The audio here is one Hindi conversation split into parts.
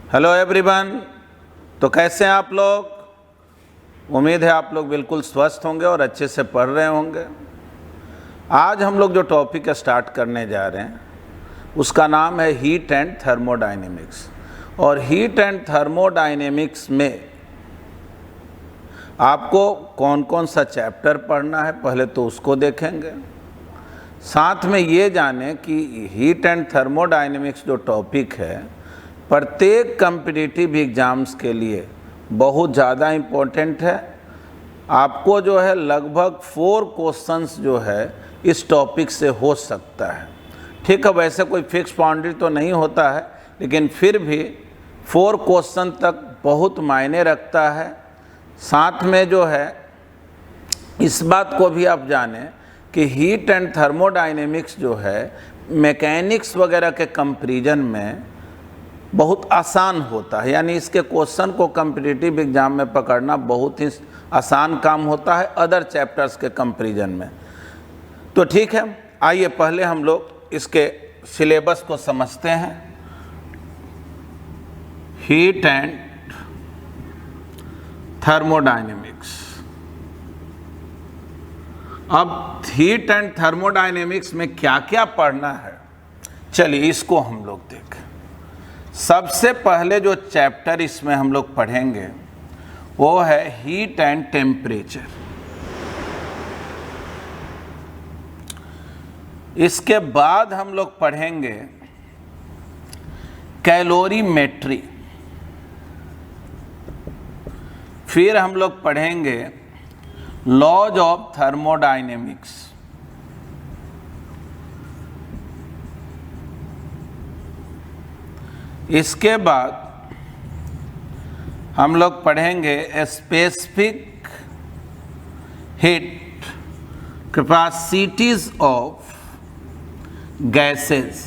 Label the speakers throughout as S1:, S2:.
S1: Hello everyone. तो कैसे हैं आप लोग? उम्मीद है आप लोग बिल्कुल स्वस्थ होंगे और अच्छे से पढ़ रहे होंगे। आज हम लोग जो टॉपिक स्टार्ट करने जा रहे हैं उसका नाम है हीट एंड थर्मोडायनेमिक्स। और हीट एंड थर्मोडायनेमिक्स में आपको कौन कौन सा चैप्टर पढ़ना है पहले तो उसको देखेंगे। साथ में ये जानें कि हीट एंड थर्मोडायनेमिक्स जो टॉपिक है प्रत्येक कॉम्पिटिटिव एग्ज़ाम्स के लिए बहुत ज़्यादा इम्पोर्टेंट है। आपको जो है लगभग 4 क्वेश्चंस जो है इस टॉपिक से हो सकता है। ठीक है, वैसे कोई फिक्स बाउंड्री तो नहीं होता है, लेकिन फिर भी 4 क्वेश्चन तक बहुत मायने रखता है। साथ में जो है इस बात को भी आप जानें कि हीट एंड थर्मोडायनेमिक्स जो है मैकेनिक्स वगैरह के कंपैरिजन में बहुत आसान होता है, यानी इसके क्वेश्चन को कॉम्पिटिटिव एग्जाम में पकड़ना बहुत ही आसान काम होता है अदर चैप्टर्स के कंपैरिजन में। तो ठीक है, आइए पहले हम लोग इसके सिलेबस को समझते हैं। Heat and thermodynamics. अब हीट एंड थर्मोडायनेमिक्स में क्या क्या पढ़ना है, चलिए इसको हम लोग देखें। सबसे पहले जो चैप्टर इसमें हम लोग पढ़ेंगे वो है हीट एंड टेम्परेचर। इसके बाद हम लोग पढ़ेंगे कैलोरीमेट्री। फिर हम लोग पढ़ेंगे लॉज ऑफ थर्मोडायनेमिक्स। इसके बाद हम लोग पढ़ेंगे specific heat capacities of gases.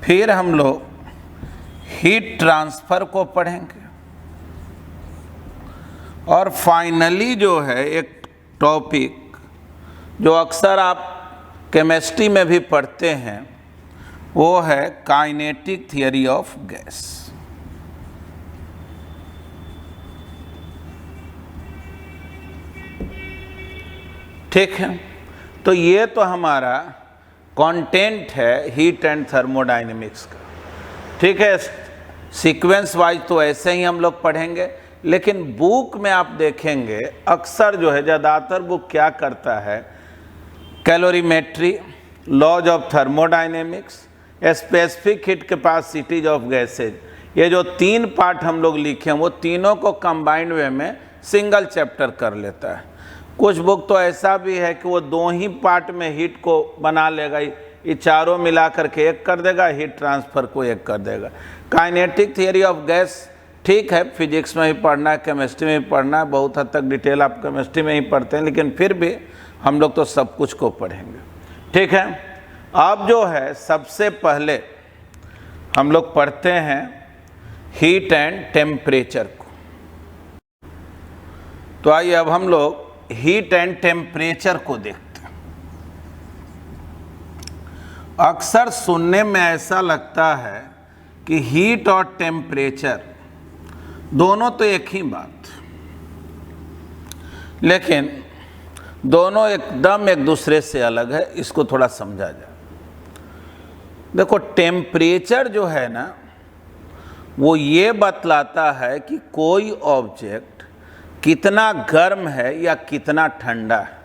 S1: फिर हम लोग हीट ट्रांसफर को पढ़ेंगे और फाइनली जो है एक टॉपिक जो अक्सर आप केमिस्ट्री में भी पढ़ते हैं वो है काइनेटिक थियरी ऑफ गैस। ठीक है, तो ये तो हमारा कंटेंट है हीट एंड थर्मोडायनेमिक्स का। ठीक है, सीक्वेंस वाइज तो ऐसे ही हम लोग पढ़ेंगे, लेकिन बुक में आप देखेंगे अक्सर जो है ज़्यादातर बुक क्या करता है, calorimetry, laws of thermodynamics, specific heat capacities of gases, ये जो 3 पार्ट हम लोग लिखे हैं वो तीनों को कंबाइंड वे में सिंगल चैप्टर कर लेता है। कुछ बुक तो ऐसा भी है कि वो 2 ही पार्ट में हीट को बना लेगा, ये चारों मिला करके एक कर देगा, हीट ट्रांसफ़र को एक कर देगा। काइनेटिक थियरी ऑफ गैस ठीक है, फिजिक्स में ही पढ़ना है, केमिस्ट्री में ही पढ़ना है, बहुत हद तक डिटेल आप केमिस्ट्री में ही पढ़ते हैं, लेकिन फिर भी हम लोग तो सब कुछ को पढ़ेंगे। ठीक है, अब जो है सबसे पहले हम लोग पढ़ते हैं हीट एंड टेम्परेचर को। तो आइए अब हम लोग हीट एंड टेम्परेचर को देखते हैं। अक्सर सुनने में ऐसा लगता है कि हीट और टेम्परेचर दोनों तो एक ही बात, लेकिन दोनों एकदम एक दूसरे से अलग है। इसको थोड़ा समझा जाए। देखो, टेम्परेचर जो है ना वो ये बतलाता है कि कोई ऑब्जेक्ट कितना गर्म है या कितना ठंडा है।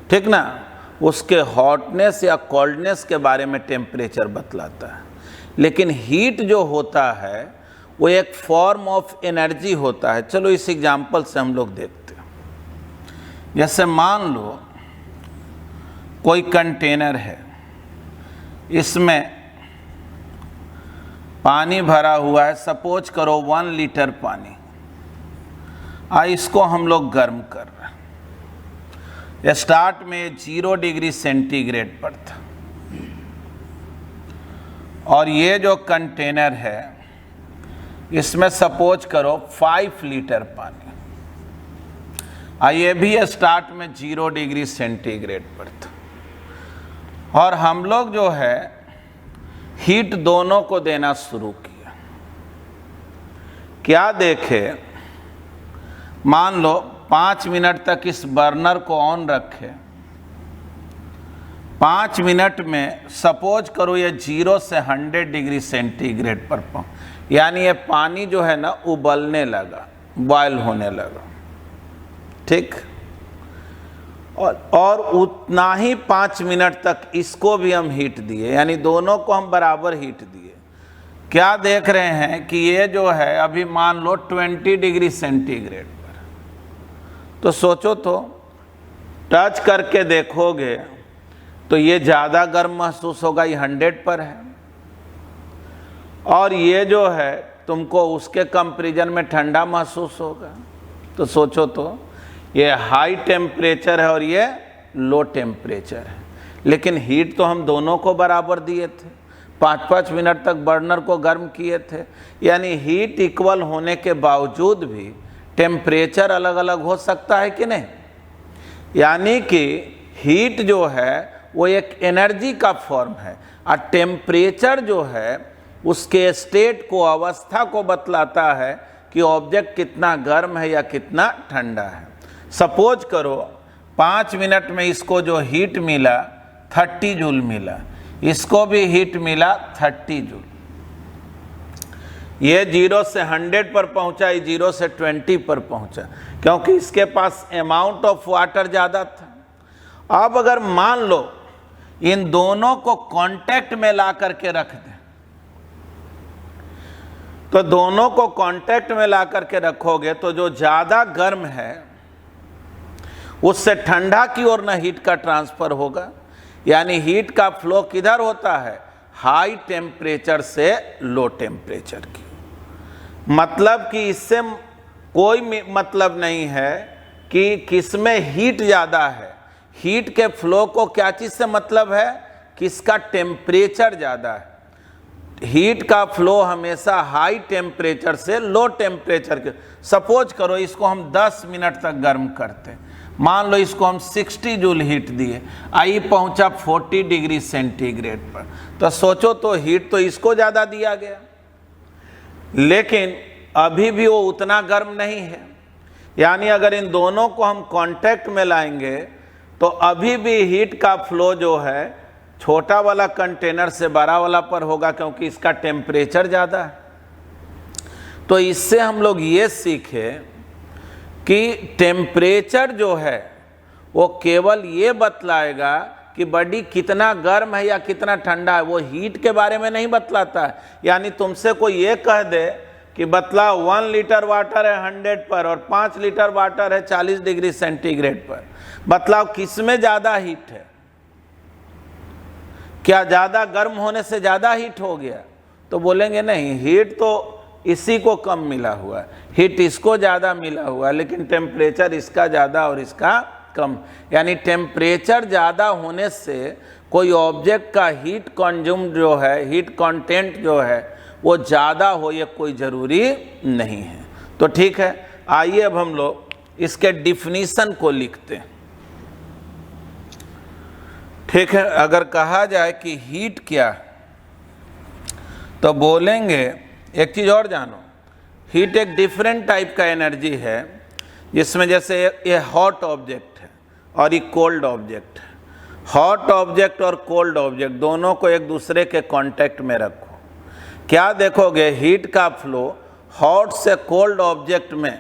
S1: ठीक ना, उसके हॉटनेस या कोल्डनेस के बारे में टेम्परेचर बतलाता है। लेकिन हीट जो होता है वो एक फॉर्म ऑफ एनर्जी होता है। चलो इस एग्जांपल से हम लोग देखते हैं। जैसे मान लो कोई कंटेनर है, इसमें पानी भरा हुआ है, सपोज करो 1 लीटर पानी। इसको हम लोग गर्म कर रहे हैं। स्टार्ट में 0 डिग्री सेंटीग्रेड पर था और ये जो कंटेनर है इसमें सपोज करो 5 लीटर पानी। ये भी स्टार्ट में 0 डिग्री सेंटीग्रेड पर था और हम लोग जो है हीट दोनों को देना शुरू किया। क्या देखे, मान लो 5 मिनट तक इस बर्नर को ऑन रखे, 5 मिनट में सपोज करो ये 0 से 100 डिग्री सेंटीग्रेड पर पहुंच, यानी ये पानी जो है ना उबलने लगा, बॉयल होने लगा, ठीक। और उतना ही 5 मिनट तक इसको भी हम हीट दिए, यानी दोनों को हम बराबर हीट दिए। क्या देख रहे हैं कि ये जो है अभी मान लो 20 डिग्री सेंटीग्रेड पर, तो सोचो तो टच करके देखोगे तो ये ज़्यादा गर्म महसूस होगा, ये 100 पर है, और ये जो है तुमको उसके कंपैरिजन में ठंडा महसूस होगा। तो सोचो तो ये हाई टेम्परेचर है और ये लो टेम्परेचर है, लेकिन हीट तो हम दोनों को बराबर दिए थे, 5-5 मिनट तक बर्नर को गर्म किए थे, यानी हीट इक्वल होने के बावजूद भी टेम्परेचर अलग अलग हो सकता है कि नहीं। यानी कि हीट जो है वो एक एनर्जी का फॉर्म है, और टेम्परेचर जो है उसके स्टेट को, अवस्था को बतलाता है कि ऑब्जेक्ट कितना गर्म है या कितना ठंडा है। सपोज करो 5 मिनट में इसको जो हीट मिला 30 जूल मिला, इसको भी हीट मिला 30 जूल। ये 0 से 100 पर पहुंचा, ये 0 से 20 पर पहुंचा, क्योंकि इसके पास अमाउंट ऑफ वाटर ज़्यादा था। अब अगर मान लो इन दोनों को कांटेक्ट में ला करके रख दें, तो दोनों को कांटेक्ट में ला करके रखोगे तो जो ज़्यादा गर्म है उससे ठंडा की ओर ना हीट का ट्रांसफ़र होगा, यानी हीट का फ्लो किधर होता है, हाई टेम्परेचर से लो टेम्परेचर की। मतलब कि इससे कोई मतलब नहीं है कि किसमें हीट ज़्यादा है, हीट के फ्लो को क्या चीज़ से मतलब है, किसका टेम्परेचर ज़्यादा है। हीट का फ्लो हमेशा हाई टेम्परेचर से लो टेम्परेचर के, सपोज करो इसको हम 10 मिनट तक गर्म करते हैं, मान लो इसको हम 60 जूल हीट दिए, आई पहुंचा 40 डिग्री सेंटीग्रेड पर, तो सोचो तो हीट तो इसको ज़्यादा दिया गया, लेकिन अभी भी वो उतना गर्म नहीं है। यानी अगर इन दोनों को हम कांटेक्ट में लाएंगे तो अभी भी हीट का फ्लो जो है छोटा वाला कंटेनर से बड़ा वाला पर होगा, क्योंकि इसका टेम्परेचर ज़्यादा है। तो इससे हम लोग ये सीखे कि टेम्परेचर जो है वो केवल ये बतलाएगा कि बॉडी कितना गर्म है या कितना ठंडा है, वो हीट के बारे में नहीं बतलाता है। यानी तुमसे कोई ये कह दे कि बतला 1 लीटर वाटर है 100 पर और 5 लीटर वाटर है 40 डिग्री सेंटीग्रेड पर, बतलाओ किस में ज़्यादा हीट है, क्या ज़्यादा गर्म होने से ज़्यादा हीट हो गया, तो बोलेंगे नहीं, हीट तो इसी को कम मिला हुआ है, हीट इसको ज़्यादा मिला हुआ है, लेकिन टेम्परेचर इसका ज़्यादा और इसका कम। यानी टेम्परेचर ज़्यादा होने से कोई ऑब्जेक्ट का हीट कंज्यूम जो है, हीट कंटेंट जो है वो ज़्यादा हो, ये कोई ज़रूरी नहीं है। तो ठीक है, आइए अब हम लोग इसके डिफिनीशन को लिखते हैं। ठीक है, अगर कहा जाए कि हीट क्या, तो बोलेंगे एक चीज़ और जानो, हीट एक डिफरेंट टाइप का एनर्जी है, जिसमें जैसे ये हॉट ऑब्जेक्ट है और ये कोल्ड ऑब्जेक्ट है। हॉट ऑब्जेक्ट और कोल्ड ऑब्जेक्ट दोनों को एक दूसरे के कांटेक्ट में रखो, क्या देखोगे, हीट का फ्लो हॉट से कोल्ड ऑब्जेक्ट में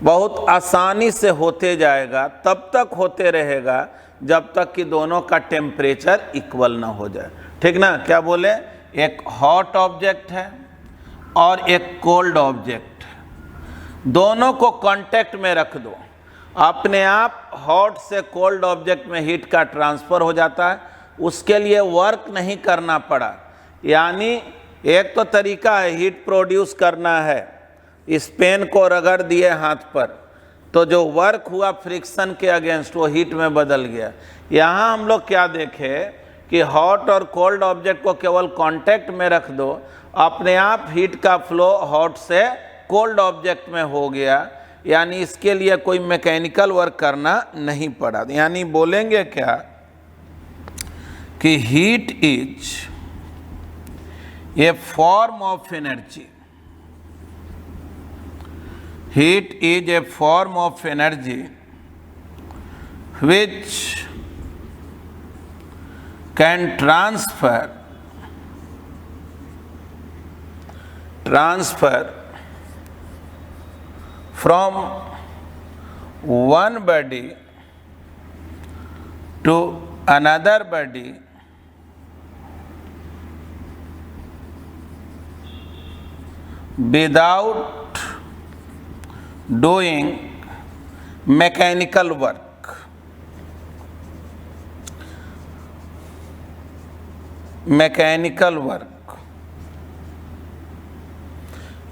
S1: बहुत आसानी से होते जाएगा, तब तक होते रहेगा जब तक कि दोनों का टेम्परेचर इक्वल ना हो जाए। ठीक ना, क्या बोले, एक हॉट ऑब्जेक्ट है और एक कोल्ड ऑब्जेक्ट, दोनों को कांटेक्ट में रख दो, अपने आप हॉट से कोल्ड ऑब्जेक्ट में हीट का ट्रांसफ़र हो जाता है, उसके लिए वर्क नहीं करना पड़ा। यानी एक तो तरीका है हीट प्रोड्यूस करना है, इस पेन को रगड़ दिए हाथ पर तो जो वर्क हुआ फ्रिक्शन के अगेंस्ट वो हीट में बदल गया। यहाँ हम लोग क्या देखें कि हॉट और कोल्ड ऑब्जेक्ट को केवल कांटेक्ट में रख दो, अपने आप हीट का फ्लो हॉट से कोल्ड ऑब्जेक्ट में हो गया, यानी इसके लिए कोई मैकेनिकल वर्क करना नहीं पड़ा। यानी बोलेंगे क्या कि heat is a form of energy, heat is a form of energy which can transfer from one body to another body without doing mechanical work. Mechanical work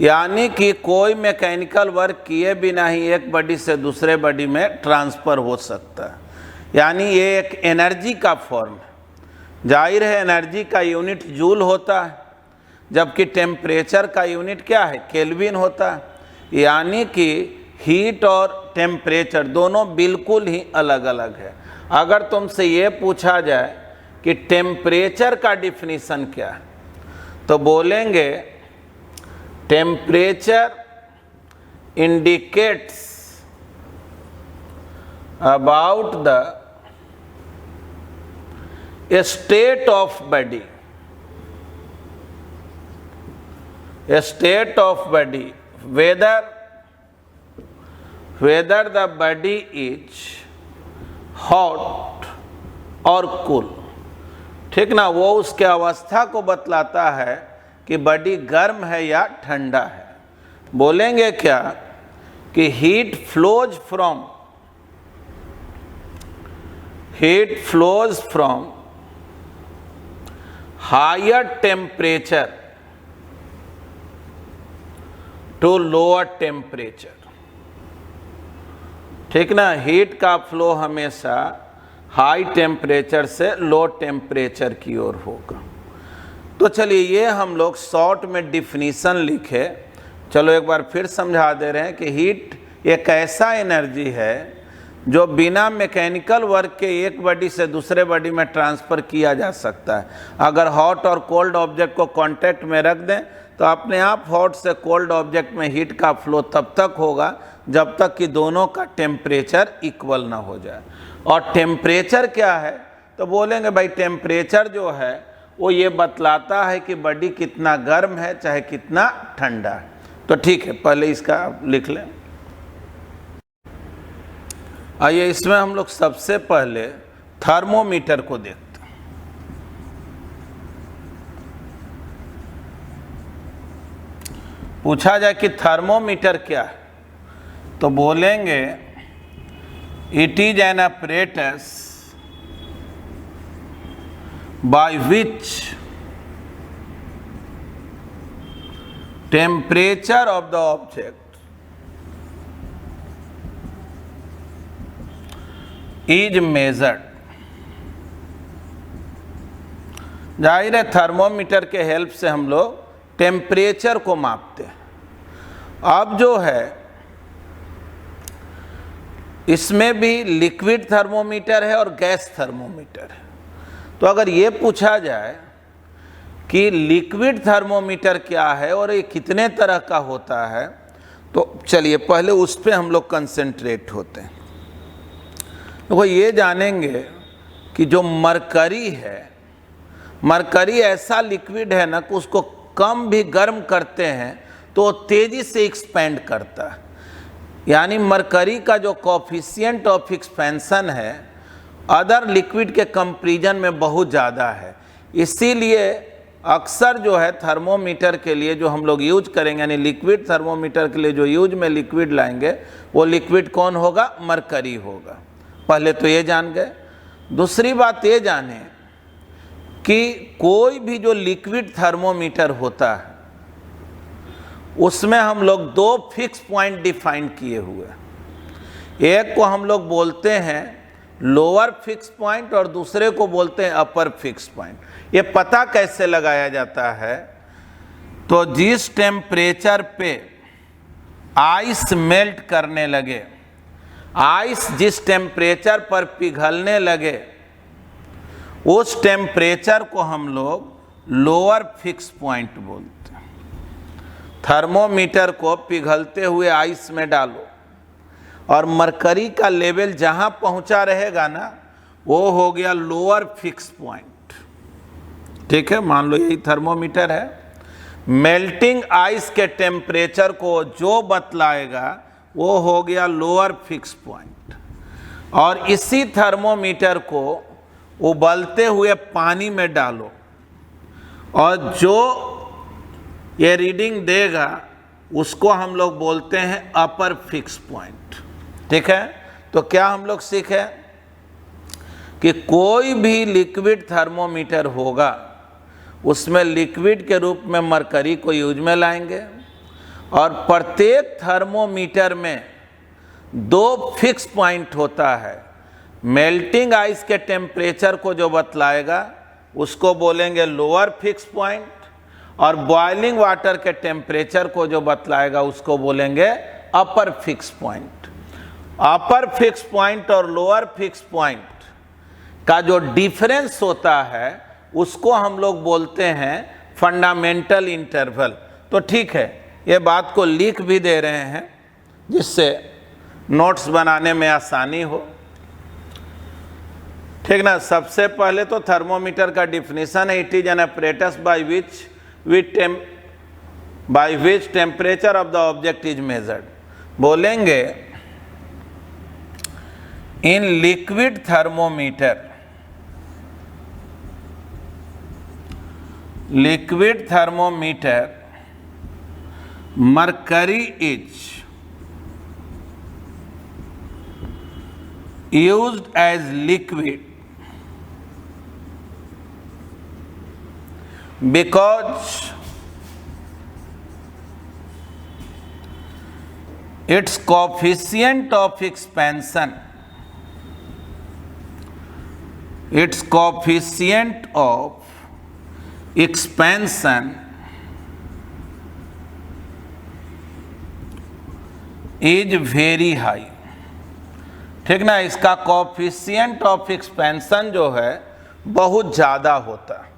S1: यानी कि कोई मैकेनिकल वर्क किए बिना ही एक बॉडी से दूसरे बॉडी में ट्रांसफ़र हो सकता है, यानी ये एक एनर्जी का फॉर्म है। जाहिर है एनर्जी का यूनिट जूल होता है, जबकि टेम्परेचर का यूनिट क्या है, केल्विन होता है। यानी कि हीट और टेम्परेचर दोनों बिल्कुल ही अलग अलग है। अगर तुमसे ये पूछा जाए कि टेम्परेचर का डिफिनीशन क्या है, तो बोलेंगे temperature indicates about the state of body, state of body whether the body is hot और cool। ठीक ना, वो उसके अवस्था को बतलाता है कि बॉडी गर्म है या ठंडा है। बोलेंगे क्या कि heat flows from higher temperature to lower temperature. ठीक ना, हीट का फ्लो हमेशा हाई टेम्परेचर से लो टेम्परेचर की ओर होगा। तो चलिए ये हम लोग शॉर्ट में डिफिनीशन लिखे। चलो एक बार फिर समझा दे रहे हैं कि हीट एक ऐसा एनर्जी है जो बिना मैकेनिकल वर्क के एक बॉडी से दूसरे बॉडी में ट्रांसफ़र किया जा सकता है। अगर हॉट और कोल्ड ऑब्जेक्ट को कांटेक्ट में रख दें तो अपने आप हॉट से कोल्ड ऑब्जेक्ट में हीट का फ्लो तब तक होगा जब तक कि दोनों का टेम्परेचर इक्वल ना हो जाए। और टेम्परेचर क्या है, तो बोलेंगे भाई टेम्परेचर जो है वो ये बतलाता है कि बॉडी कितना गर्म है चाहे कितना ठंडा है। तो ठीक है, पहले इसका लिख लें। आइए इसमें हम लोग सबसे पहले थर्मोमीटर को देखते हैं। पूछा जाए कि थर्मोमीटर क्या है, तो बोलेंगे it is an apparatus by which temperature of the object is measured। जाहिर है थर्मोमीटर के हेल्प से हम लोग टेम्परेचर को मापते हैं। अब जो है इसमें भी लिक्विड थर्मोमीटर है और गैस थर्मोमीटर है। तो अगर ये पूछा जाए कि लिक्विड थर्मोमीटर क्या है और ये कितने तरह का होता है, तो चलिए पहले उस पर हम लोग कंसंट्रेट होते हैं। देखो ये जानेंगे कि जो मरकरी है, मरकरी ऐसा लिक्विड है ना कि उसको कम भी गर्म करते हैं तो तेज़ी से एक्सपेंड करता है। यानी मरकरी का जो कोफिशिएंट ऑफ एक्सपेंशन है अदर लिक्विड के कंपैरिजन में बहुत ज़्यादा है। इसीलिए अक्सर जो है थर्मोमीटर के लिए जो हम लोग यूज करेंगे, यानी लिक्विड थर्मोमीटर के लिए जो यूज में लिक्विड लाएंगे वो लिक्विड कौन होगा, मरकरी होगा। पहले तो ये जान गए। दूसरी बात ये जाने कि कोई भी जो लिक्विड थर्मोमीटर होता है उसमें हम लोग दो फिक्स पॉइंट डिफाइन किए हुए हैं। एक को हम लोग बोलते हैं लोअर फिक्स पॉइंट और दूसरे को बोलते हैं अपर फिक्स पॉइंट। ये पता कैसे लगाया जाता है, तो जिस टेम्परेचर पे आइस मेल्ट करने लगे, आइस जिस टेम्परेचर पर पिघलने लगे, उस टेम्परेचर को हम लोग लोअर फिक्स पॉइंट बोलते हैं। थर्मोमीटर को पिघलते हुए आइस में डालो और मरकरी का लेवल जहां पहुंचा रहेगा ना, वो हो गया लोअर फिक्स पॉइंट। ठीक है, मान लो यही थर्मोमीटर है। मेल्टिंग आइस के टेम्परेचर को जो बतलाएगा वो हो गया लोअर फिक्स पॉइंट। और इसी थर्मोमीटर को उबलते हुए पानी में डालो और जो ये रीडिंग देगा उसको हम लोग बोलते हैं अपर फिक्स पॉइंट। ठीक है, तो क्या हम लोग सीखे कि कोई भी लिक्विड थर्मोमीटर होगा उसमें लिक्विड के रूप में मरकरी को यूज में लाएंगे और प्रत्येक थर्मोमीटर में दो फिक्स पॉइंट होता है। मेल्टिंग आइस के टेम्परेचर को जो बतलाएगा उसको बोलेंगे लोअर फिक्स पॉइंट, और बॉइलिंग वाटर के टेम्परेचर को जो बतलाएगा उसको बोलेंगे upper fix point. Upper fix point और लोअर फिक्स पॉइंट का जो डिफरेंस होता है उसको हम लोग बोलते हैं फंडामेंटल इंटरवल। तो ठीक है, ये बात को लिख भी दे रहे हैं जिससे नोट्स बनाने में आसानी हो। ठीक ना, सबसे पहले तो थर्मोमीटर का डिफिनीशन है, it is an apparatus by which temperature of the object is measured। बोलेंगे in liquid thermometer mercury is used as liquid because its coefficient of expansion is very high। ठीक ना, इसका कोफिशिएंट ऑफ एक्सपेंशन जो है बहुत ज़्यादा होता है,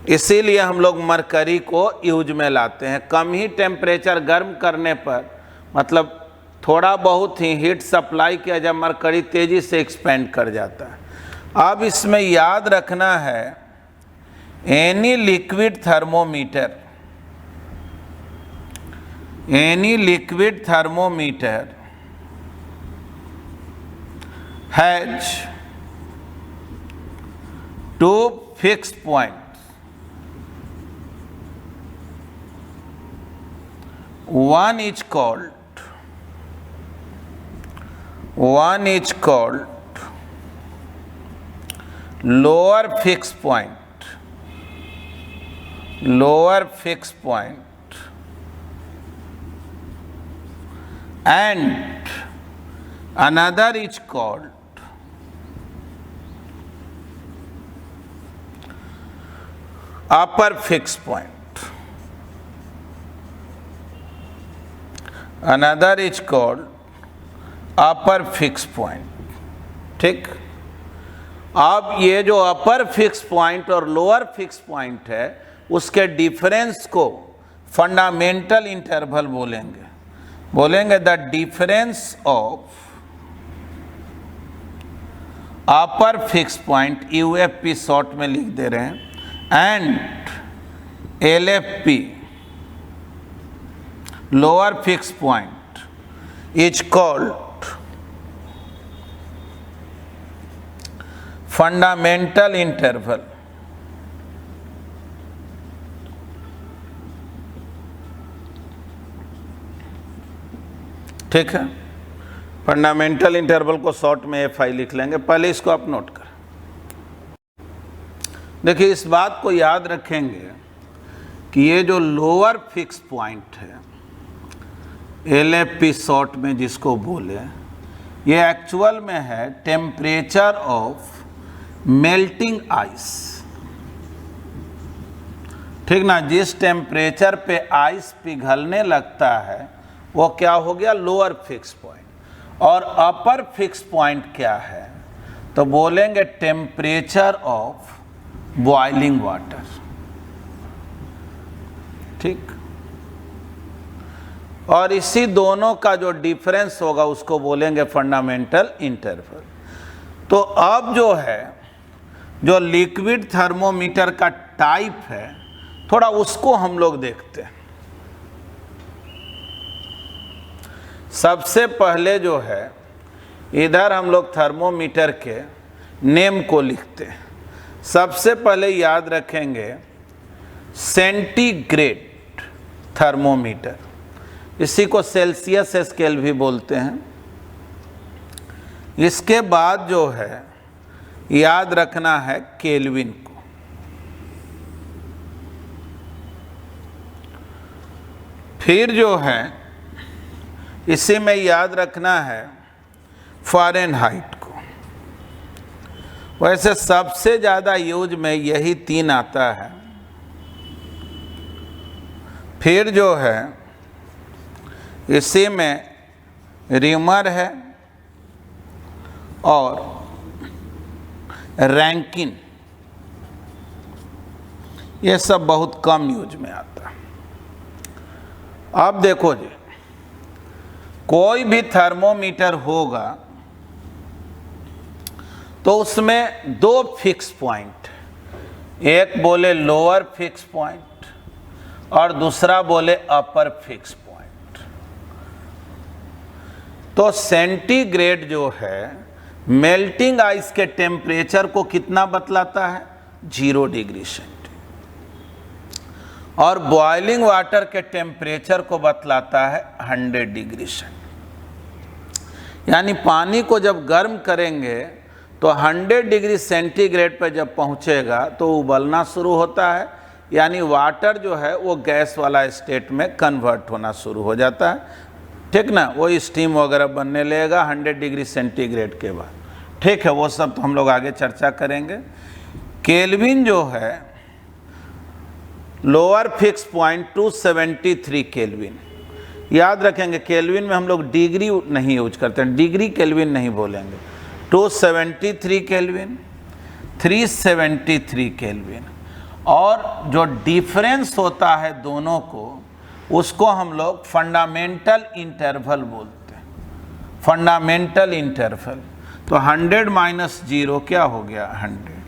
S1: इसीलिए हम लोग मरकरी को यूज में लाते हैं। कम ही टेम्परेचर गर्म करने पर, मतलब थोड़ा बहुत ही हीट सप्लाई किया जब मरकरी तेज़ी से एक्सपेंड कर जाता है। अब इसमें याद रखना है any liquid thermometer has two fixed points, one is called lower fixed point and another is called upper fixed point। Another is called upper fixed point। ठीक, अब ये जो अपर फिक्स पॉइंट और लोअर फिक्स पॉइंट है उसके डिफरेंस को फंडामेंटल इंटरवल बोलेंगे the difference of upper fix point, UFP short में लिख दे रहे हैं, and LFP lower fix point is called fundamental interval. ठीक है, फंडामेंटल इंटरवल को शॉर्ट में एफ आई लिख लेंगे। पहले इसको आप नोट करें। देखिए, इस बात को याद रखेंगे कि ये जो लोअर फिक्स पॉइंट है एलएफपी शॉर्ट में जिसको बोले, ये एक्चुअल में है टेम्परेचर ऑफ मेल्टिंग आइस। ठीक ना, जिस टेम्परेचर पे आइस पिघलने लगता है वो क्या हो गया, लोअर फिक्स पॉइंट। और अपर फिक्स पॉइंट क्या है, तो बोलेंगे टेम्परेचर ऑफ बॉइलिंग वाटर। ठीक। और इसी दोनों का जो डिफरेंस होगा उसको बोलेंगे फंडामेंटल इंटरवल। तो अब जो है, जो लिक्विड थर्मोमीटर का टाइप है, थोड़ा उसको हम लोग देखते हैं। सबसे पहले जो है, इधर हम लोग थर्मोमीटर के नेम को लिखते हैं। सबसे पहले याद रखेंगे सेंटीग्रेड थर्मोमीटर, इसी को सेल्सियस स्केल भी बोलते हैं। इसके बाद जो है याद रखना है केल्विन को। फिर जो है इसी में याद रखना है फ़ारेनहाइट को। वैसे सबसे ज़्यादा यूज में यही 3 आता है। फिर जो है इसी में रीमर है और रैंकिन, ये सब बहुत कम यूज में आता है। अब देखो जी, कोई भी थर्मोमीटर होगा तो उसमें 2 फिक्स पॉइंट, एक बोले लोअर फिक्स पॉइंट और दूसरा बोले अपर फिक्स पॉइंट। तो सेंटीग्रेड जो है मेल्टिंग आइस के टेम्परेचर को कितना बतलाता है? 0 डिग्री सेंटीग्रेड। और बॉइलिंग वाटर के टेम्परेचर को बतलाता है 100 डिग्री सेंटीग्रेड। यानी पानी को जब गर्म करेंगे तो 100 डिग्री सेंटीग्रेड पर जब पहुंचेगा तो उबलना शुरू होता है, यानी वाटर जो है वो गैस वाला स्टेट में कन्वर्ट होना शुरू हो जाता है, ठीक ना। वो स्टीम वगैरह बनने लगेगा 100 डिग्री सेंटीग्रेड के बाद, ठीक है। वो सब तो हम लोग आगे चर्चा करेंगे। केल्विन जो है लोअर फिक्स पॉइंट 273 केल्विन। याद रखेंगे केल्विन में हम लोग डिग्री नहीं यूज करते हैं, डिग्री केल्विन नहीं बोलेंगे। 273 केल्विन, 373 केल्विन। और जो डिफरेंस होता है दोनों को, उसको हम लोग फंडामेंटल इंटरवल बोलते हैं। Fundamental interval. तो 100 माइनस 0 क्या हो गया? 100।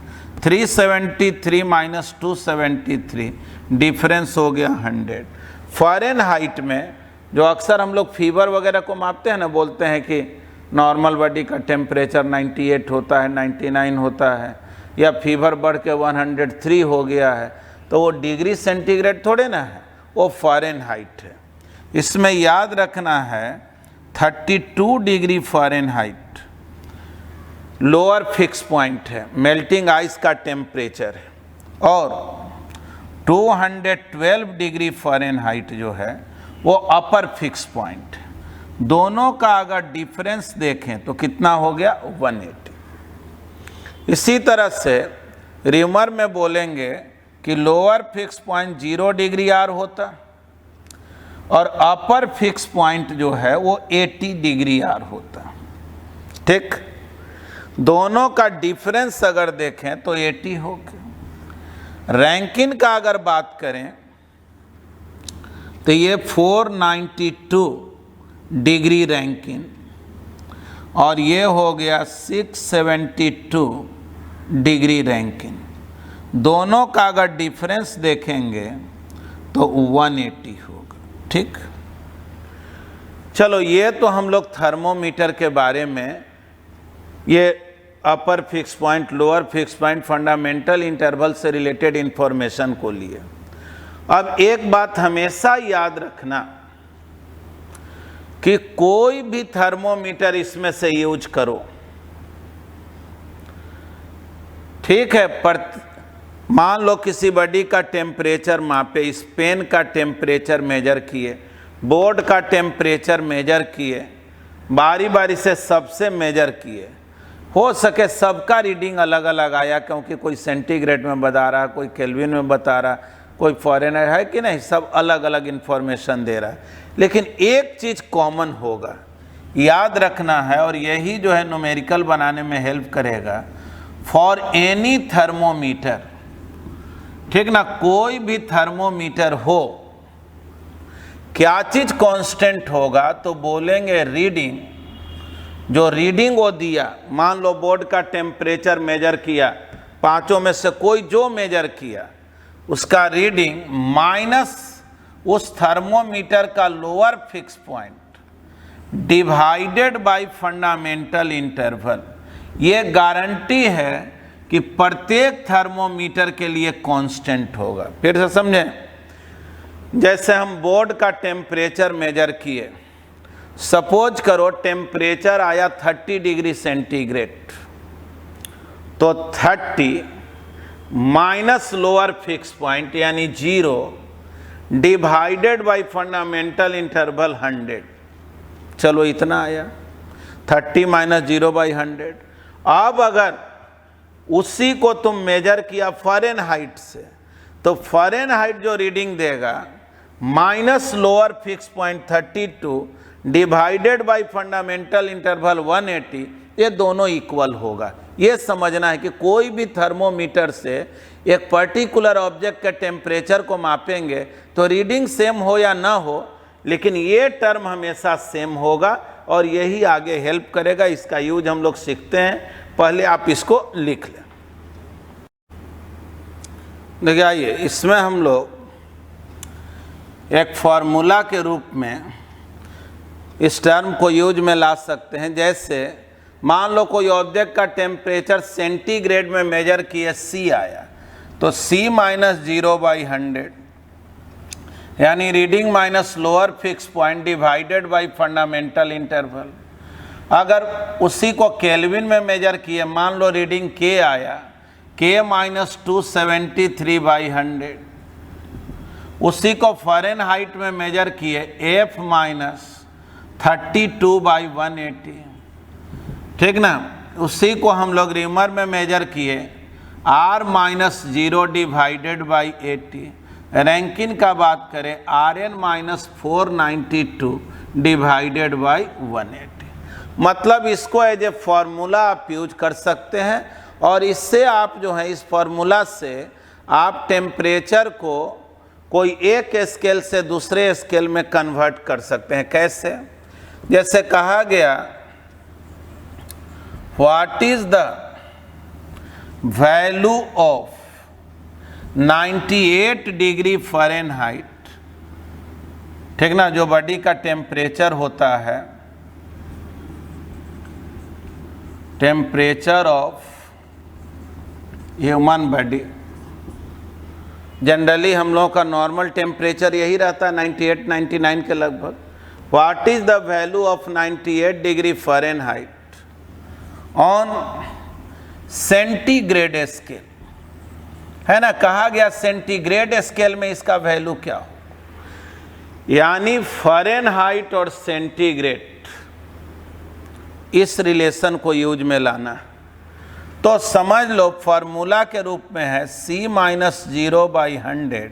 S1: 373 माइनस 273 डिफरेंस हो गया 100। फ़ारेनहाइट में जो अक्सर हम लोग फीवर वगैरह को मापते हैं ना, बोलते हैं कि नॉर्मल बॉडी का टेम्परेचर 98 होता है, 99 होता है, या फीवर बढ़ के 103 हो गया है, तो वो डिग्री सेंटीग्रेड थोड़े ना है, वो फ़ारेनहाइट है। इसमें याद रखना है 32 degree Fahrenheit lower fix point है, मेल्टिंग आइस का टेम्परेचर है। और 212 डिग्री फ़ारेनहाइट जो है वो अपर फिक्स पॉइंट है। दोनों का अगर डिफरेंस देखें तो कितना हो गया? 180। इसी तरह से रीमर में बोलेंगे कि lower fix point 0 degree R होता और अपर फिक्स पॉइंट जो है वो 80 डिग्री आर होता, ठीक। दोनों का डिफरेंस अगर देखें तो 80 हो गया। रैंकिन का अगर बात करें तो ये 492 डिग्री रैंकिन और ये हो गया 672 डिग्री रैंकिन। दोनों का अगर डिफरेंस देखेंगे तो 180 होगा, ठीक। चलो, ये तो हम लोग थर्मोमीटर के बारे में, ये upper fix point, lower fix point, fundamental interval से रिलेटेड इंफॉर्मेशन को लिए। अब एक बात हमेशा याद रखना कि कोई भी थर्मोमीटर इसमें से यूज करो, ठीक है। पर मान लो किसी बॉडी का टेम्परेचर मापे, इस पेन का टेम्परेचर मेजर किए, बोर्ड का टेम्परेचर मेजर किए, बारी बारी से सबसे मेजर किए, हो सके सबका रीडिंग अलग अलग आया, क्योंकि कोई सेंटीग्रेड में बता रहा, कोई केल्विन में बता रहा, कोई फॉरेनर है कि नहीं, सब अलग अलग इन्फॉर्मेशन दे रहा है। लेकिन एक चीज़ कॉमन होगा, याद रखना है, और यही जो है न्यूमेरिकल बनाने में हेल्प करेगा। फॉर एनी थर्मोमीटर, ठीक ना, कोई भी थर्मोमीटर हो, क्या चीज कांस्टेंट होगा, तो बोलेंगे रीडिंग, जो रीडिंग वो दिया, मान लो बोर्ड का टेम्परेचर मेजर किया, पांचों में से कोई जो मेजर किया उसका रीडिंग माइनस उस थर्मोमीटर का lower fix point divided by fundamental interval. ये गारंटी है कि प्रत्येक थर्मोमीटर के लिए कांस्टेंट होगा। फिर से समझें, जैसे हम बोर्ड का टेम्परेचर मेजर किए, सपोज करो टेम्परेचर आया 30 डिग्री सेंटीग्रेड, तो 30 माइनस लोअर फिक्स पॉइंट यानी 0 डिवाइडेड बाय फंडामेंटल इंटरवल 100। चलो इतना आया, 30 माइनस 0 बाई 100। अब अगर उसी को तुम मेजर किया फ़ारेनहाइट से, तो फ़ारेनहाइट जो रीडिंग देगा minus lower fix point 32 divided by fundamental interval 180, ये दोनों इक्वल होगा। ये समझना है कि कोई भी थर्मोमीटर से एक पर्टिकुलर ऑब्जेक्ट के टेम्परेचर को मापेंगे तो रीडिंग सेम हो या ना हो, लेकिन ये टर्म हमेशा सेम होगा और यही आगे हेल्प करेगा। इसका यूज हम लोग सीखते हैं, पहले आप इसको लिख लें। देखिए आइए, इसमें हम लोग एक फॉर्मूला के रूप में इस टर्म को यूज में ला सकते हैं। जैसे मान लो कोई ऑब्जेक्ट का टेम्परेचर सेंटीग्रेड में मेजर किए C आया, तो C माइनस 0 बाई 100 यानी reading minus lower fix point divided by fundamental interval. अगर उसी को केल्विन में मेजर किए, मान लो रीडिंग K आया, K माइनस 273 बाई 100। उसी को फ़ारेनहाइट में मेजर किए, F माइनस 32 बाई 180, ठीक ना। उसी को हम लोग रीमर में मेजर किए, R minus 0 divided by 80। Rankine का बात करें, Rn माइनस 492 डिवाइडेड बाई 180। मतलब इसको एज ए फॉर्मूला आप यूज कर सकते हैं और इससे आप जो है, इस फॉर्मूला से आप टेम्परेचर को कोई एक स्केल से दूसरे स्केल में कन्वर्ट कर सकते हैं। कैसे? जैसे कहा गया, what is the value of 98 degree Fahrenheit, ठीक ना, जो बॉडी का टेम्परेचर होता है, temperature of human body. Generally हम लोगों का नॉर्मल टेम्परेचर यही रहता है 98-99 के लगभग। What is the value of 98 degree Fahrenheit on centigrade scale, है ना। कहा गया सेंटीग्रेड स्केल में इसका वैल्यू क्या हो, यानी फ़ारेनहाइट और सेंटीग्रेड, इस रिलेशन को यूज में लाना। तो समझ लो फॉर्मूला के रूप में है C माइनस 0 बाई 100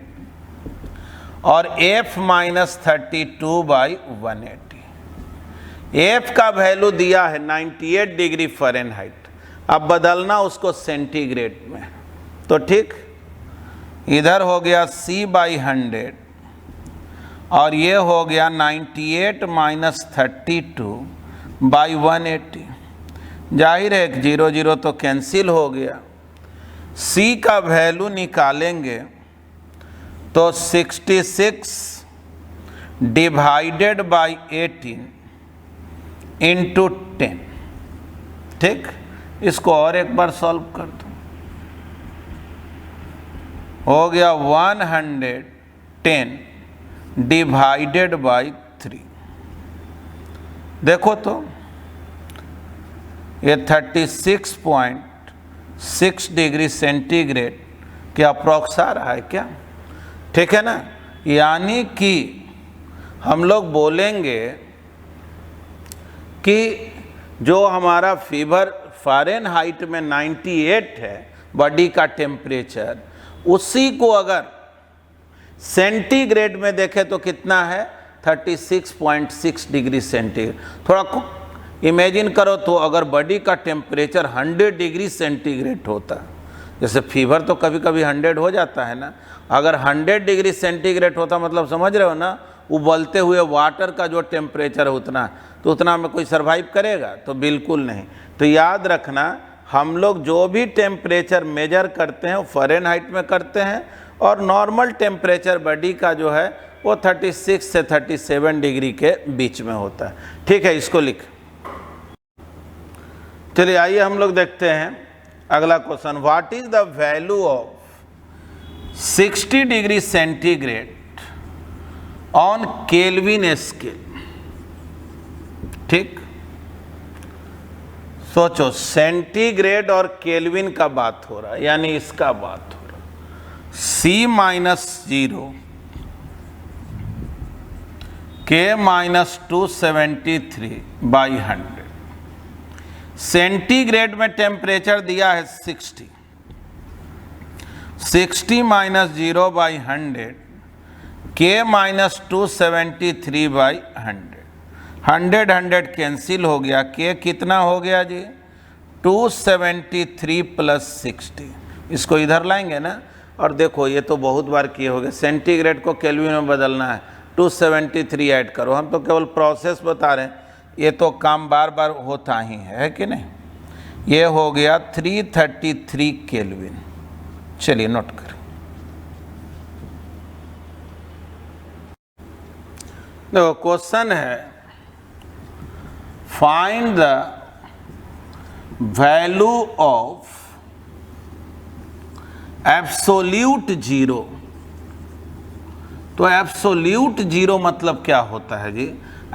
S1: और F माइनस 32 बाई 180। F का वैल्यू दिया है 98 डिग्री फ़ारेनहाइट, अब बदलना उसको सेंटीग्रेड में, तो ठीक इधर हो गया C बाई 100 और ये हो गया 98 माइनस 32 बाई 180। जाहिर है एक 0 0 तो कैंसिल हो गया। C का वैल्यू निकालेंगे तो 66 डिवाइडेड बाई 18 इंटू 10, ठीक। इसको और एक बार सॉल्व कर दो, हो गया 110 डिवाइडेड बाई 3। देखो तो ये 36.6 डिग्री सेंटीग्रेड के अप्रॉक्स आ रहा है क्या, ठीक है ना। यानी कि हम लोग बोलेंगे कि जो हमारा फीवर फ़ारेनहाइट में 98 है बॉडी का टेम्परेचर, उसी को अगर सेंटीग्रेड में देखें तो कितना है, 36.6 डिग्री सेंटीग्रेड। थोड़ा इमेजिन करो तो अगर बॉडी का टेम्परेचर 100 डिग्री सेंटीग्रेड होता, जैसे फीवर तो कभी कभी 100 हो जाता है ना, अगर 100 डिग्री सेंटीग्रेड होता, मतलब समझ रहे हो ना, उबलते हुए वाटर का जो टेम्परेचर है उतना, तो उतना में कोई सर्वाइव करेगा? तो बिल्कुल नहीं। तो याद रखना, हम लोग जो भी टेम्परेचर मेजर करते हैं वो फ़ारेनहाइट में करते हैं, और नॉर्मल टेम्परेचर बॉडी का जो है वो 36 से 37 डिग्री के बीच में होता है। ठीक है, इसको लिख। चलिए आइए हम लोग देखते हैं अगला question. What is the value of 60 degree centigrade on kelvin scale? ठीक, सोचो, सेंटीग्रेड और केल्विन का बात हो रहा है, यानी इसका बात हो रहा है। C-0 K-273/100। सेंटीग्रेड में टेम्परेचर दिया है 60, 60-0/100 K-273/100। 100 कैंसिल हो गया, K कितना हो गया जी? 273 + 60। इसको इधर लाएंगे ना, और देखो ये तो बहुत बार किए हो गए, सेंटीग्रेड को केल्विन में बदलना है, 273 ऐड करो। हम तो केवल प्रोसेस बता रहे हैं, ये तो काम बार बार होता ही है कि नहीं? ये हो गया 333 केल्विन। चलिए नोट करें। देखो क्वेश्चन है, find the value of absolute zero. तो एब्सोल्यूट जीरो मतलब क्या होता है जी?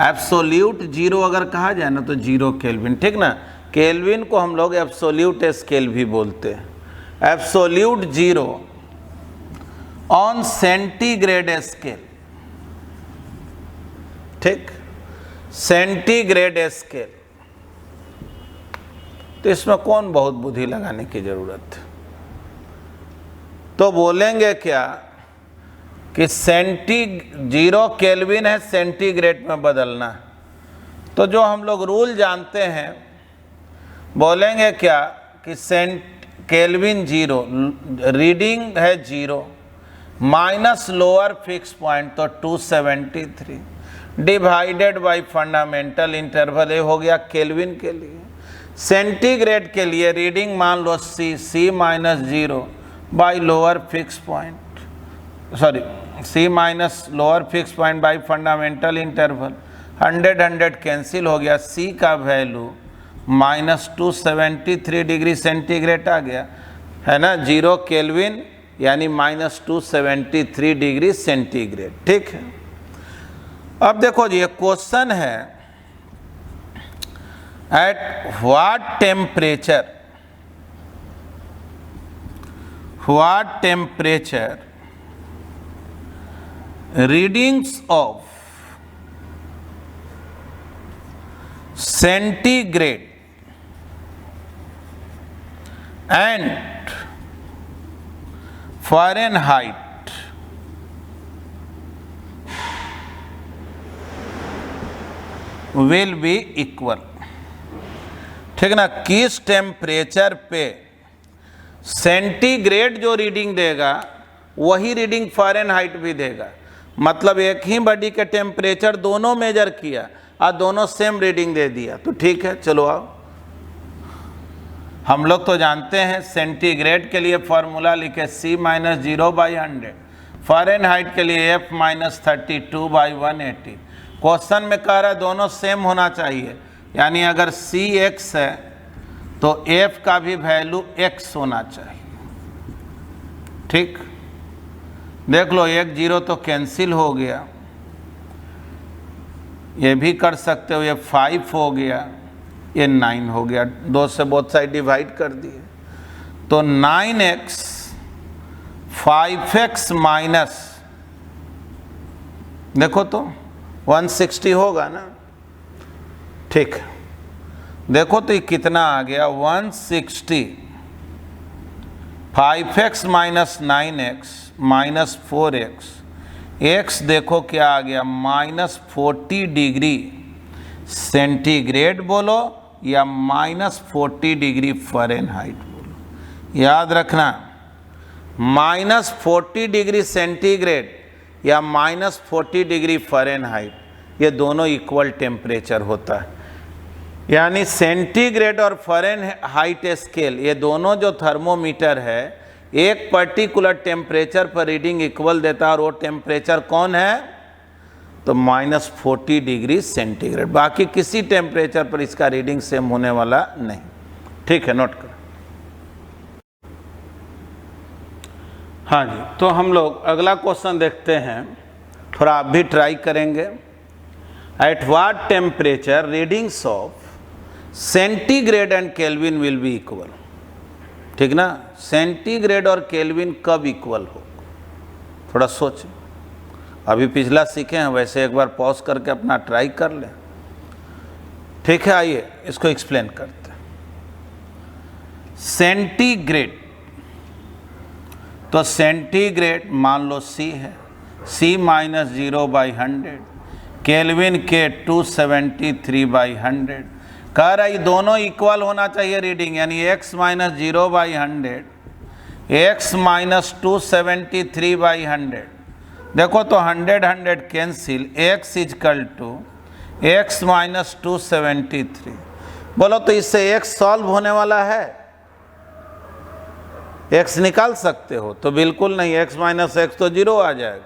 S1: एब्सोल्यूट जीरो अगर कहा जाए ना तो 0 केल्विन, ठीक ना? केल्विन को हम लोग एब्सोल्यूट स्केल भी बोलते हैं। Absolute zero on centigrade scale, ठीक, सेंटीग्रेड स्केल। तो इसमें कौन बहुत बुद्धि लगाने की जरूरत है? तो बोलेंगे क्या कि 0 केल्विन है, सेंटीग्रेड में बदलना। तो जो हम लोग रूल जानते हैं, बोलेंगे क्या कि केल्विन 0, रीडिंग है 0 माइनस लोअर फिक्स पॉइंट तो 273 डिवाइडेड बाय फंडामेंटल इंटरवल। ये हो गया केल्विन के लिए। सेंटीग्रेड के लिए रीडिंग मान लो C-0 by lower fix point, sorry C- lower fix point by fundamental interval. 100 cancel हो गया, C का वैल्यू -273 डिग्री सेंटीग्रेड आ गया, है ना? 0 केल्विन यानी -273 डिग्री सेंटीग्रेड। ठीक है, अब देखो जी, ये क्वेश्चन है, at what temperature readings of centigrade and Fahrenheit will be equal. ठीक ना? किस टेम्परेचर पे सेंटीग्रेड जो रीडिंग देगा वही रीडिंग फ़ारेनहाइट भी देगा। मतलब एक ही बॉडी के टेम्परेचर दोनों मेजर किया और दोनों सेम रीडिंग दे दिया, तो ठीक है, चलो आओ। हम लोग तो जानते हैं सेंटीग्रेड के लिए फॉर्मूला लिखे C-0/100, फ़ारेनहाइट के लिए F-32/180। क्वेश्चन में कह रहा है दोनों सेम होना चाहिए, यानी अगर C x है तो F का भी वैल्यू x होना चाहिए। ठीक, देख लो, 1 0 तो कैंसिल हो गया, ये भी कर सकते हो, ये 5 हो गया, ये 9 हो गया, 2 से बोथ साइड डिवाइड कर दिए तो 9x 5x माइनस, देखो तो 160 होगा ना। ठीक, देखो तो ये कितना आ गया, 160, 5x minus 9x minus 4x, x देखो क्या आ गया, -40 डिग्री सेंटीग्रेड बोलो या -40 डिग्री फ़ारेनहाइट बोलो। याद रखना, -40 डिग्री सेंटीग्रेड या -40 डिग्री फ़ारेनहाइट, ये दोनों इक्वल टेम्परेचर होता है। यानी सेंटीग्रेड और फ़ारेनहाइट स्केल, ये दोनों जो थर्मोमीटर है एक पर्टिकुलर टेम्परेचर पर रीडिंग इक्वल देता है, और वो टेम्परेचर कौन है? तो -40 डिग्री सेंटीग्रेड। बाकी किसी टेम्परेचर पर इसका रीडिंग सेम होने वाला नहीं। ठीक है, नोट करो। हाँ जी, तो हम लोग अगला क्वेश्चन देखते हैं, थोड़ा आप भी ट्राई करेंगे। At what temperature readings of centigrade and kelvin will be equal. ठीक ना, सेंटीग्रेड और केल्विन कब इक्वल हो? थोड़ा सोचें। अभी पिछला सीखे हैं, वैसे एक बार पॉज करके अपना ट्राई कर लें। ठीक है, आइए इसको एक्सप्लेन करते हैं। सेंटीग्रेड, तो सेंटीग्रेड मान लो C है, C - 0/100, केल्विन के 273/100। कह रहा है दोनों इक्वल होना चाहिए रीडिंग, यानी x - 0/100 x - 273/100। देखो तो 100 कैंसिल, x = x - 273। बोलो तो इससे x सॉल्व होने वाला है? x निकाल सकते हो? तो बिल्कुल नहीं, x - x तो 0 आ जाएगा,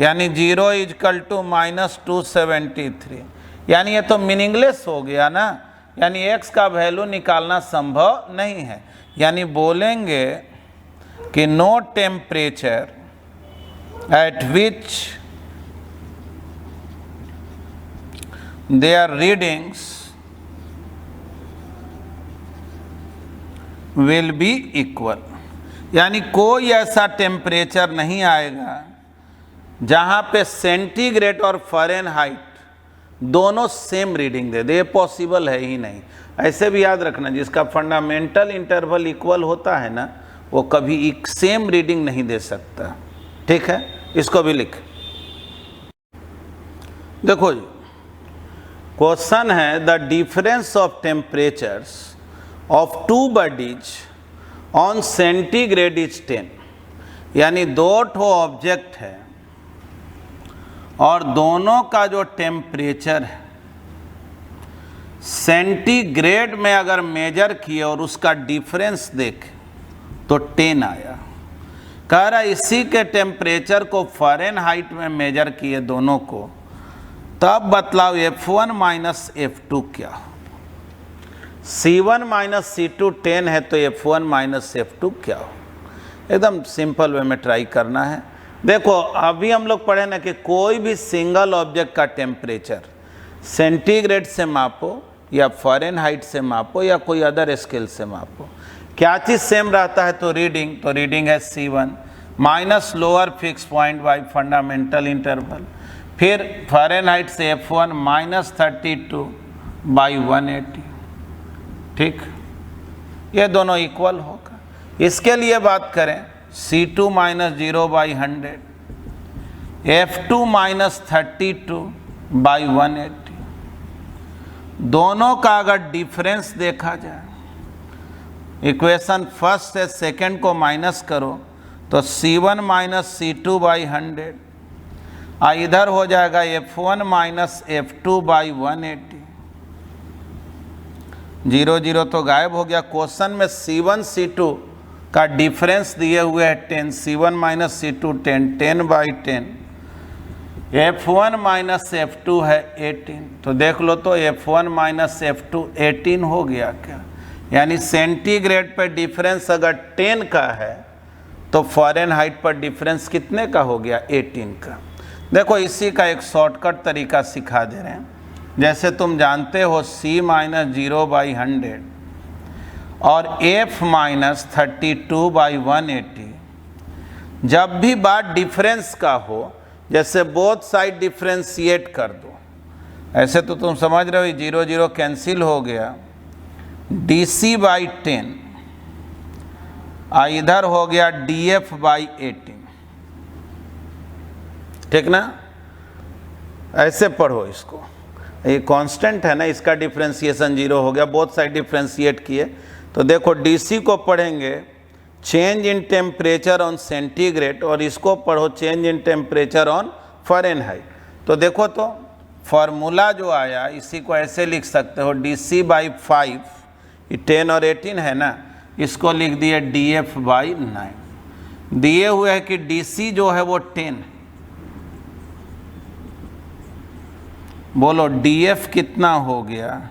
S1: यानी 0 = -273। यानी ये तो मीनिंगलेस हो गया ना, यानी x का वैल्यू निकालना संभव नहीं है। यानी बोलेंगे कि no temperature at which their readings will be equal. यानी कोई ऐसा टेम्परेचर नहीं आएगा जहाँ पे सेंटीग्रेड और फ़ारेनहाइट दोनों सेम रीडिंग दे दे, ये पॉसिबल है ही नहीं। ऐसे भी याद रखना, जिसका फंडामेंटल इंटरवल इक्वल होता है ना, वो कभी एक सेम रीडिंग नहीं दे सकता। ठीक है, इसको भी लिख। देखो जी, क्वेश्चन है the difference of temperatures of two bodies on centigrade is 10। यानी दो ठो ऑब्जेक्ट है और दोनों का जो टेम्परेचर है सेंटीग्रेड में अगर मेजर किए और उसका डिफरेंस देखें तो 10 आया। कह रहा इसी के टेम्परेचर को फ़ारेनहाइट में मेजर किए दोनों को, तब बतलाओ F1 - F2 क्या हो? C1 - C2 10 है, तो F1 - F2 क्या हो? एकदम सिंपल वे में ट्राई करना है। देखो अभी हम लोग पढ़े ना कि कोई भी सिंगल ऑब्जेक्ट का टेम्परेचर सेंटीग्रेड से मापो या फ़ारेनहाइट से मापो या कोई अदर स्केल से मापो, क्या चीज़ सेम रहता है? तो रीडिंग है C1 minus lower fix point by fundamental interval, फिर फ़ारेनहाइट से F1 -32/180। ठीक, ये दोनों इक्वल होगा। इसके लिए बात करें C2 - 0/100 F2 -32/180, दोनों का अगर डिफरेंस देखा जाए, इक्वेशन फर्स्ट से सेकंड को माइनस करो तो C1 - C2/100, इधर हो जाएगा F1 - F2/180। 0 0 तो गायब हो गया। क्वेश्चन में C1 C2 का डिफरेंस दिए हुए है 10, C1 - C2 10, 10/10, F1 - F2 है 18। तो देख लो तो F1 - F2 18 हो गया क्या? यानी सेंटीग्रेड पर डिफरेंस अगर 10 का है तो फ़ारेनहाइट पर डिफरेंस कितने का हो गया? 18 का। देखो इसी का एक शॉर्टकट तरीका सिखा दे रहे हैं। जैसे तुम जानते हो C - 0/100 और F - 32/180, जब भी बात डिफरेंस का हो, जैसे बोथ साइड डिफ्रेंशिएट कर दो। ऐसे तो तुम समझ रहे हो 0 0 कैंसिल हो गया, DC/10 इधर हो गया DF/18। ठीक ना, ऐसे पढ़ो इसको। ये कांस्टेंट है ना, इसका डिफ्रेंशिएशन 0 हो गया, बोथ साइड डिफ्रेंशिएट किए तो देखो DC को पढ़ेंगे change in temperature on centigrade और इसको पढ़ो change in temperature on Fahrenheit. तो देखो तो फॉर्मूला जो आया इसी को ऐसे लिख सकते हो DC/5, ये 10 और 18 है ना, इसको लिख दिए DF/9। दिए हुए है कि DC जो है वो 10, बोलो DF कितना हो गया,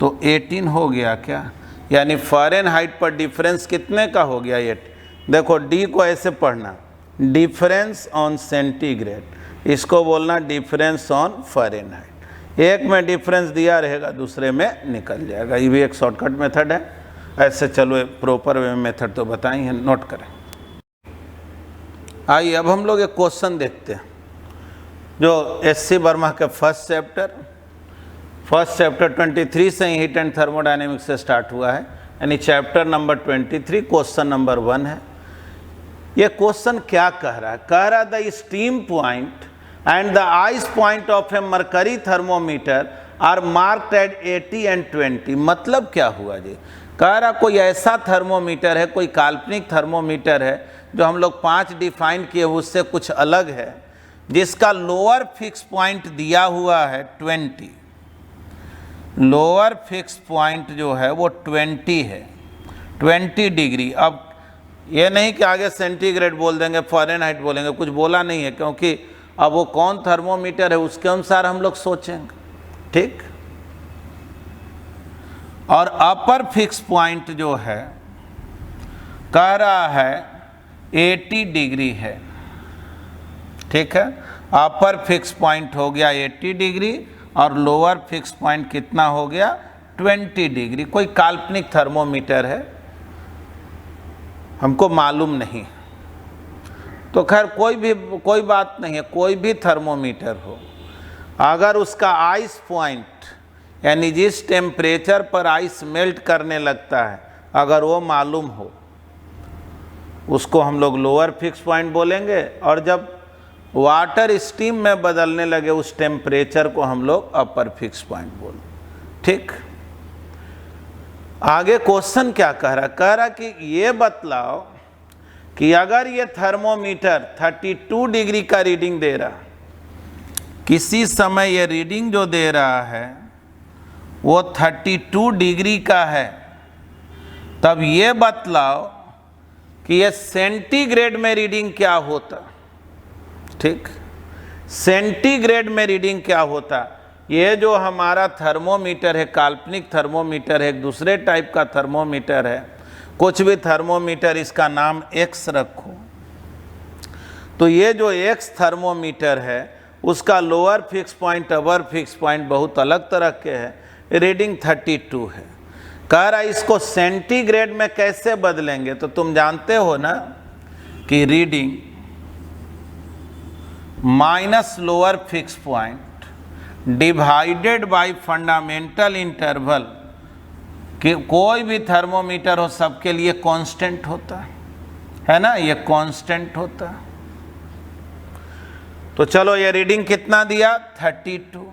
S1: तो 18 हो गया क्या, यानी फ़ारेनहाइट पर डिफरेंस कितने का हो गया 8। देखो D को ऐसे पढ़ना, डिफरेंस ऑन सेंटीग्रेड, इसको बोलना डिफरेंस ऑन फ़ारेनहाइट। एक में डिफरेंस दिया रहेगा, दूसरे में निकल जाएगा। ये भी एक शॉर्टकट मेथड है। ऐसे चलो प्रॉपर वे मेथड तो बताई है, नोट करें। आइए अब हम लोग एक क्वेश्चन देखते हैं जो SC वर्मा के फर्स्ट चैप्टर 23 से ही हीट एंड थर्मोडायनेमिक्स से स्टार्ट हुआ है, यानी चैप्टर नंबर 23 क्वेश्चन नंबर 1 है। ये क्वेश्चन क्या कह रहा है? कह रहा the steam point and the ice point of a mercury thermometer are marked at 80 and 20। मतलब क्या हुआ जी? कह रहा कोई ऐसा थर्मोमीटर है, कोई काल्पनिक थर्मोमीटर है जो हम लोग 5 डिफाइन किए उससे कुछ अलग है, जिसका लोअर फिक्स पॉइंट दिया हुआ है 20। लोअर फिक्स पॉइंट जो है वो 20 है, 20 डिग्री। अब ये नहीं कि आगे सेंटीग्रेड बोल देंगे, फ़ारेनहाइट बोलेंगे, कुछ बोला नहीं है, क्योंकि अब वो कौन थर्मोमीटर है उसके अनुसार हम लोग सोचेंगे, ठीक। और अपर फिक्स पॉइंट जो है कह रहा है 80 डिग्री है, ठीक है। अपर फिक्स पॉइंट हो गया 80 डिग्री और लोअर फिक्स पॉइंट कितना हो गया 20 डिग्री। कोई काल्पनिक थर्मोमीटर है, हमको मालूम नहीं, तो खैर कोई बात नहीं है। कोई भी थर्मोमीटर हो, अगर उसका आइस पॉइंट यानी जिस टेम्परेचर पर आइस मेल्ट करने लगता है अगर वो मालूम हो, उसको हम लोग लोअर फिक्स पॉइंट बोलेंगे, और जब वाटर स्टीम में बदलने लगे उस टेम्परेचर को हम लोग अपर फिक्स पॉइंट बोलें, ठीक। आगे क्वेश्चन क्या कह रहा? कह रहा कि ये बतलाओ कि अगर ये थर्मोमीटर 32 डिग्री का रीडिंग दे रहा, किसी समय ये रीडिंग जो दे रहा है वो 32 डिग्री का है, तब ये बतलाओ कि ये सेंटीग्रेड में रीडिंग क्या होता, ठीक। सेंटीग्रेड में रीडिंग क्या होता? ये जो हमारा थर्मोमीटर है, काल्पनिक थर्मोमीटर है, एक दूसरे टाइप का थर्मोमीटर है, कुछ भी थर्मोमीटर इसका नाम X रखो, तो ये जो X थर्मोमीटर है उसका lower fix point upper fix point बहुत अलग तरह के है, रीडिंग 32 है। कह रहा इसको सेंटीग्रेड में कैसे बदलेंगे? तो तुम जानते हो ना कि reading minus lower fix point divided by fundamental interval, कि कोई भी थर्मोमीटर हो सबके लिए कांस्टेंट होता है ना, ये कांस्टेंट होता है। तो चलो ये रीडिंग कितना दिया 32,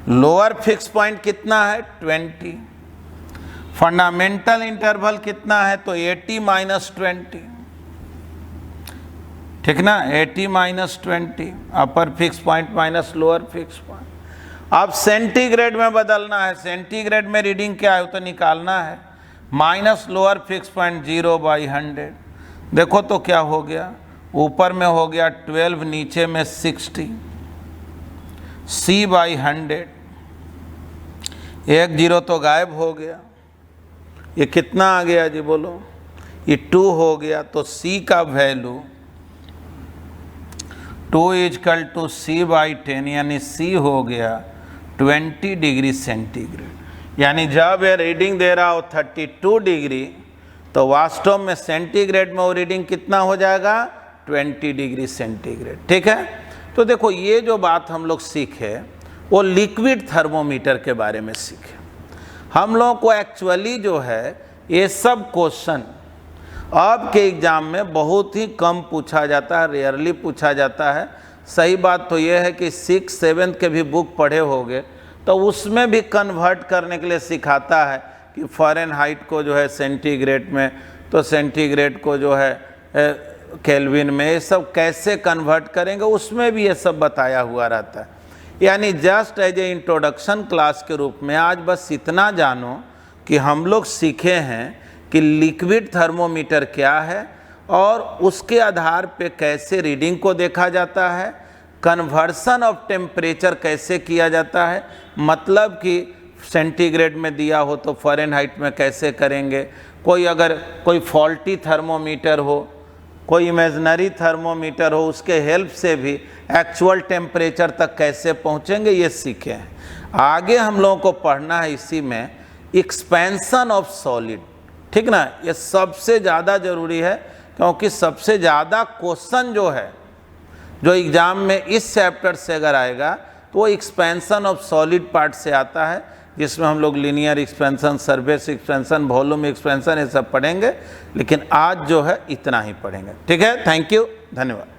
S1: लोअर फिक्स पॉइंट कितना है 20, फंडामेंटल इंटरवल कितना है तो 80 माइनस 20, ठीक ना, 80 minus 20, upper fix point minus lower fix point. अब सेंटीग्रेड में बदलना है, सेंटीग्रेड में रीडिंग क्या है तो निकालना है, माइनस लोअर फिक्स पॉइंट 0/100। देखो तो क्या हो गया, ऊपर में हो गया 12, नीचे में 60, C/100, 1 0 तो गायब हो गया। ये कितना आ गया जी बोलो? ये 2 हो गया, तो C का वैल्यू 2 = C/10, यानी C हो गया 20 डिग्री सेंटीग्रेड। यानी जब ये रीडिंग दे रहा हो 32 डिग्री, तो वास्तव में सेंटीग्रेड में वो रीडिंग कितना हो जाएगा 20 डिग्री सेंटीग्रेड, ठीक है। तो देखो ये जो बात हम लोग सीखे वो लिक्विड थर्मोमीटर के बारे में सीखे। हम लोगों को एक्चुअली जो है ये सब क्वेश्चन अब के एग्ज़ाम में बहुत ही कम पूछा जाता है, रेयरली पूछा जाता है। सही बात तो ये है कि 6th 7th के भी बुक पढ़े होंगे तो उसमें भी कन्वर्ट करने के लिए सिखाता है कि फ़ारेनहाइट को जो है सेंटीग्रेड में, तो सेंटीग्रेड को जो है केल्विन में, ये सब कैसे कन्वर्ट करेंगे उसमें भी ये सब बताया हुआ रहता है। यानी just as a introduction class के रूप में आज बस इतना जानो कि हम लोग सीखे हैं कि लिक्विड थर्मोमीटर क्या है और उसके आधार पे कैसे रीडिंग को देखा जाता है, कन्वर्सन ऑफ टेम्परेचर कैसे किया जाता है, मतलब कि सेंटीग्रेड में दिया हो तो फ़ारेनहाइट में कैसे करेंगे, कोई अगर कोई फॉल्टी थर्मोमीटर हो, कोई इमेजनरी थर्मोमीटर हो, उसके हेल्प से भी एक्चुअल टेम्परेचर तक कैसे पहुंचेंगे ये सीखे हैं। आगे हम लोगों को पढ़ना है इसी में एक्सपेंशन ऑफ सॉलिड, ठीक ना। ये सबसे ज़्यादा ज़रूरी है क्योंकि सबसे ज़्यादा क्वेश्चन जो है जो एग्ज़ाम में इस चैप्टर से अगर आएगा तो वो एक्सपेंशन ऑफ सॉलिड पार्ट से आता है, जिसमें हम लोग linear expansion, surface expansion, volume expansion ये सब पढ़ेंगे। लेकिन आज जो है इतना ही पढ़ेंगे, ठीक है। थैंक यू, धन्यवाद।